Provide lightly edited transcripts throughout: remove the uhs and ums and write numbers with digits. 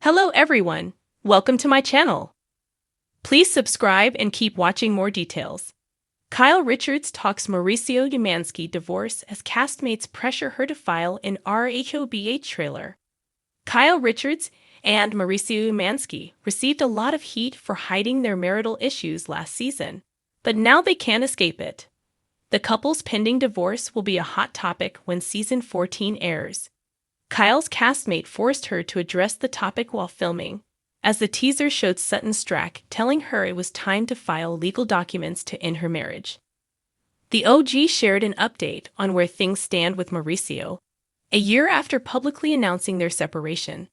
Hello everyone, welcome to my channel. Please subscribe and keep watching more details. Kyle Richards talks Mauricio Umansky divorce as castmates pressure her to file in RHOBH trailer. Kyle Richards and Mauricio Umansky received a lot of heat for hiding their marital issues last season, but now they can't escape it. The couple's pending divorce will be a hot topic when season 14 airs. Kyle's castmate forced her to address the topic while filming, as the teaser showed Sutton Strack telling her it was time to file legal documents to end her marriage. The OG shared an update on where things stand with Mauricio, a year after publicly announcing their separation.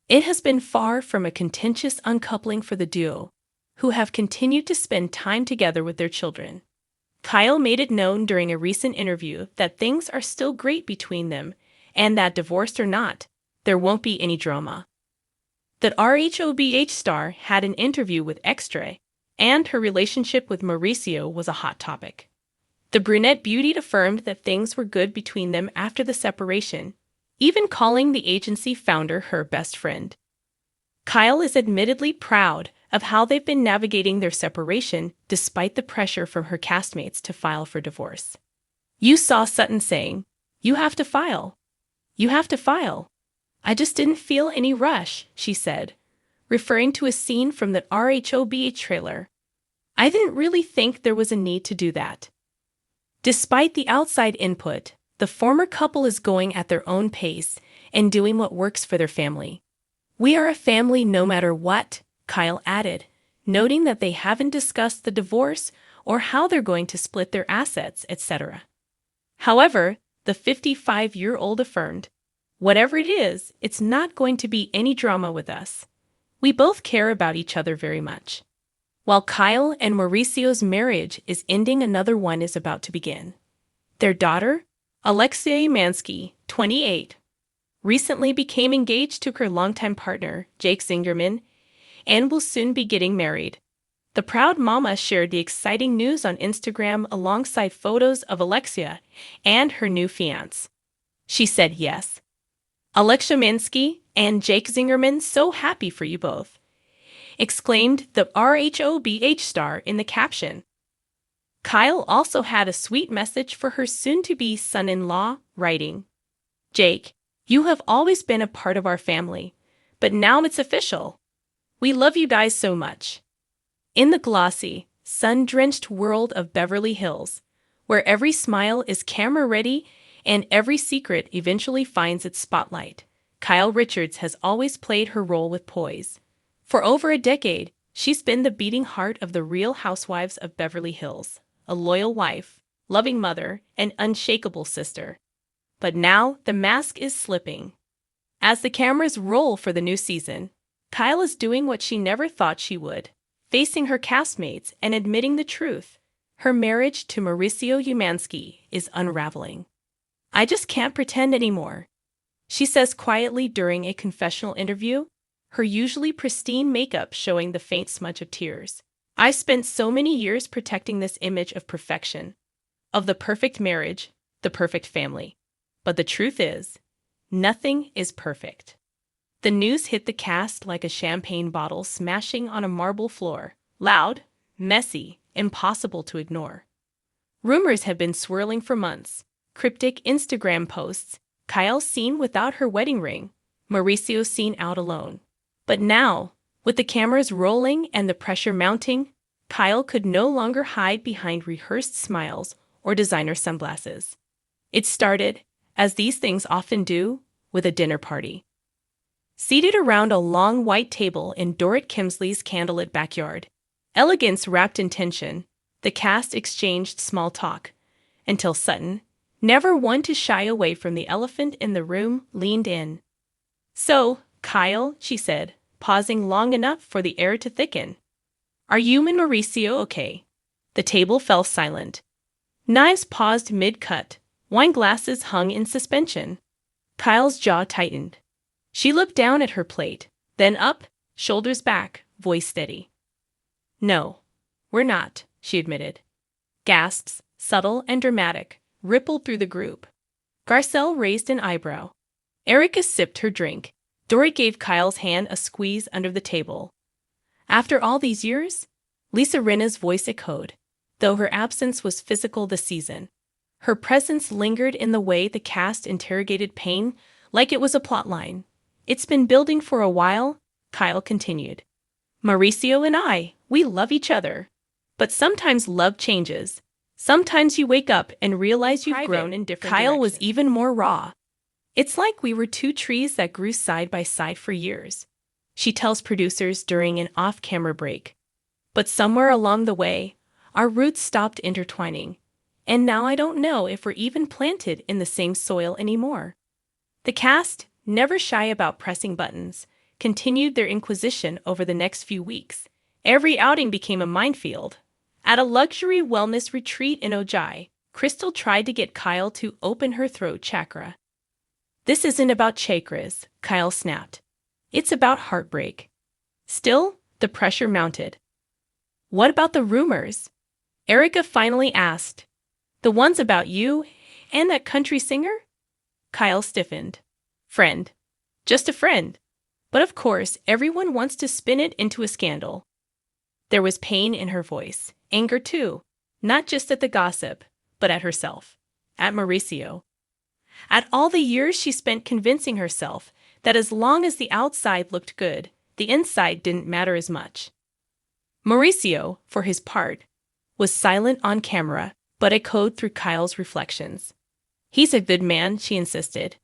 It has been far from a contentious uncoupling for the duo, who have continued to spend time together with their children. Kyle made it known during a recent interview that things are still great between them, and that divorced or not, there won't be any drama. The RHOBH star had an interview with Extra, and her relationship with Mauricio was a hot topic. The brunette beauty affirmed that things were good between them after the separation, even calling the agency founder her best friend. Kyle is admittedly proud of how they've been navigating their separation despite the pressure from her castmates to file for divorce. You saw Sutton saying, "You have to file. You have to file. I just didn't feel any rush," she said, referring to a scene from the RHOBH trailer. "I didn't really think there was a need to do that." Despite the outside input, the former couple is going at their own pace and doing what works for their family. "We are a family no matter what," Kyle added, noting that they haven't discussed the divorce or how they're going to split their assets, etc. However, the 55-year-old affirmed, "Whatever it is, it's not going to be any drama with us. We both care about each other very much." While Kyle and Mauricio's marriage is ending, another one is about to begin. Their daughter, Alexia Umansky, 28, recently became engaged to her longtime partner, Jake Zingerman, and will soon be getting married. The proud mama shared the exciting news on Instagram alongside photos of Alexia and her new fiancé. She said, "Yes, Alexia Umansky and Jake Zingerman, so happy for you both," exclaimed the RHOBH star in the caption. Kyle also had a sweet message for her soon-to-be son-in-law, writing, "Jake, you have always been a part of our family, but now it's official. We love you guys so much." In the glossy, sun-drenched world of Beverly Hills, where every smile is camera-ready and every secret eventually finds its spotlight, Kyle Richards has always played her role with poise. For over a decade, she's been the beating heart of the Real Housewives of Beverly Hills, a loyal wife, loving mother, and unshakable sister. But now the mask is slipping. As the cameras roll for the new season, Kyle is doing what she never thought she would, facing her castmates and admitting the truth. Her marriage to Mauricio Umansky is unraveling. "I just can't pretend anymore," she says quietly during a confessional interview, her usually pristine makeup showing the faint smudge of tears. "I spent so many years protecting this image of perfection, of the perfect marriage, the perfect family. But the truth is, nothing is perfect." The news hit the cast like a champagne bottle smashing on a marble floor, loud, messy, impossible to ignore. Rumors have been swirling for months. Cryptic Instagram posts, Kyle seen without her wedding ring, Mauricio seen out alone. But now, with the cameras rolling and the pressure mounting, Kyle could no longer hide behind rehearsed smiles or designer sunglasses. It started, as these things often do, with a dinner party. Seated around a long white table in Dorrit Kemsley's candlelit backyard, elegance wrapped in tension, the cast exchanged small talk, until Sutton, never one to shy away from the elephant in the room, leaned in. "So, Kyle," she said, pausing long enough for the air to thicken, "are you and Mauricio okay?" The table fell silent. Knives paused mid-cut, wine glasses hung in suspension. Kyle's jaw tightened. She looked down at her plate, then up, shoulders back, voice steady. "No, we're not," she admitted. Gasps, subtle and dramatic, rippled through the group. Garcelle raised an eyebrow. Erica sipped her drink, Dory gave Kyle's hand a squeeze under the table. After all these years? Lisa Rinna's voice echoed, though her absence was physical this season. Her presence lingered in the way the cast interrogated Payne, like it was a plotline. It's been building for a while, Kyle continued. Mauricio and I, we love each other. But sometimes love changes. Sometimes you wake up and realize you've grown in different directions. Kyle was even more raw. It's like we were two trees that grew side by side for years, she tells producers during an off-camera break. But somewhere along the way, our roots stopped intertwining. And now I don't know if we're even planted in the same soil anymore. The cast, never shy about pressing buttons, continued their inquisition over the next few weeks. Every outing became a minefield. At a luxury wellness retreat in Ojai, Crystal tried to get Kyle to open her throat chakra. This isn't about chakras, Kyle snapped. It's about heartbreak. Still, the pressure mounted. What about the rumors? Erica finally asked. The ones about you and that country singer? Kyle stiffened. Friend. Just a friend. But of course, everyone wants to spin it into a scandal. There was pain in her voice, anger too, not just at the gossip, but at herself, at Mauricio. At all the years she spent convincing herself that as long as the outside looked good, the inside didn't matter as much. Mauricio, for his part, was silent on camera, but echoed through Kyle's reflections. He's a good man, she insisted.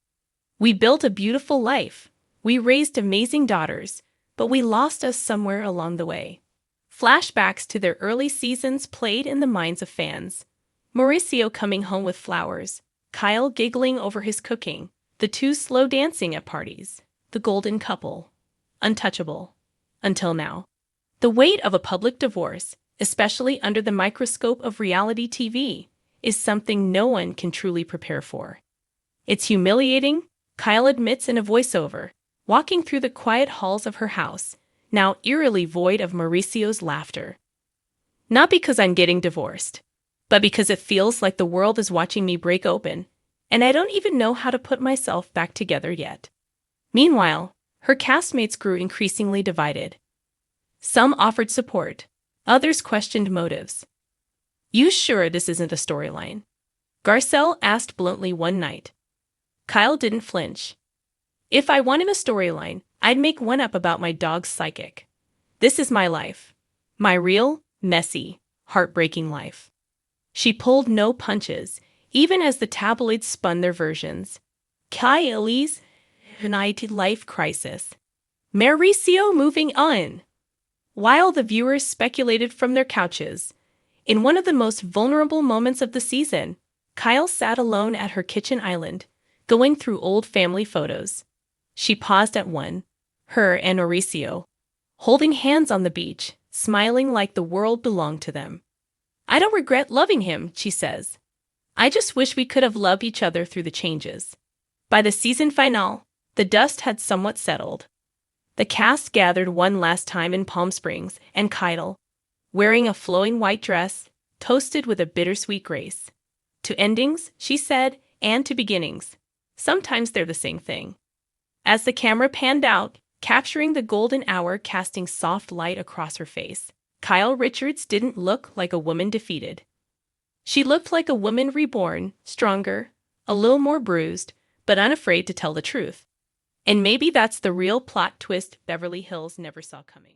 We built a beautiful life. We raised amazing daughters, but we lost us somewhere along the way. Flashbacks to their early seasons played in the minds of fans. Mauricio coming home with flowers, Kyle giggling over his cooking, the two slow dancing at parties, the golden couple. Untouchable. Until now. The weight of a public divorce, especially under the microscope of reality TV, is something no one can truly prepare for. It's humiliating, Kyle admits in a voiceover, walking through the quiet halls of her house, now eerily void of Mauricio's laughter. Not because I'm getting divorced, but because it feels like the world is watching me break open, and I don't even know how to put myself back together yet. Meanwhile, her castmates grew increasingly divided. Some offered support, others questioned motives. You sure this isn't a storyline? Garcelle asked bluntly one night. Kyle didn't flinch. If I wanted a storyline, I'd make one up about my dog's psychic. This is my life. My real, messy, heartbreaking life. She pulled no punches, even as the tabloids spun their versions. Kylie's United Life Crisis. Mauricio moving on. While the viewers speculated from their couches, in one of the most vulnerable moments of the season, Kyle sat alone at her kitchen island, going through old family photos. She paused at one, her and Mauricio, holding hands on the beach, smiling like the world belonged to them. I don't regret loving him, she says. I just wish we could have loved each other through the changes. By the season finale, the dust had somewhat settled. The cast gathered one last time in Palm Springs, and Kyle, wearing a flowing white dress, toasted with a bittersweet grace. To endings, she said, and to beginnings. Sometimes they're the same thing. As the camera panned out, capturing the golden hour casting soft light across her face, Kyle Richards didn't look like a woman defeated. She looked like a woman reborn, stronger, a little more bruised, but unafraid to tell the truth. And maybe that's the real plot twist Beverly Hills never saw coming.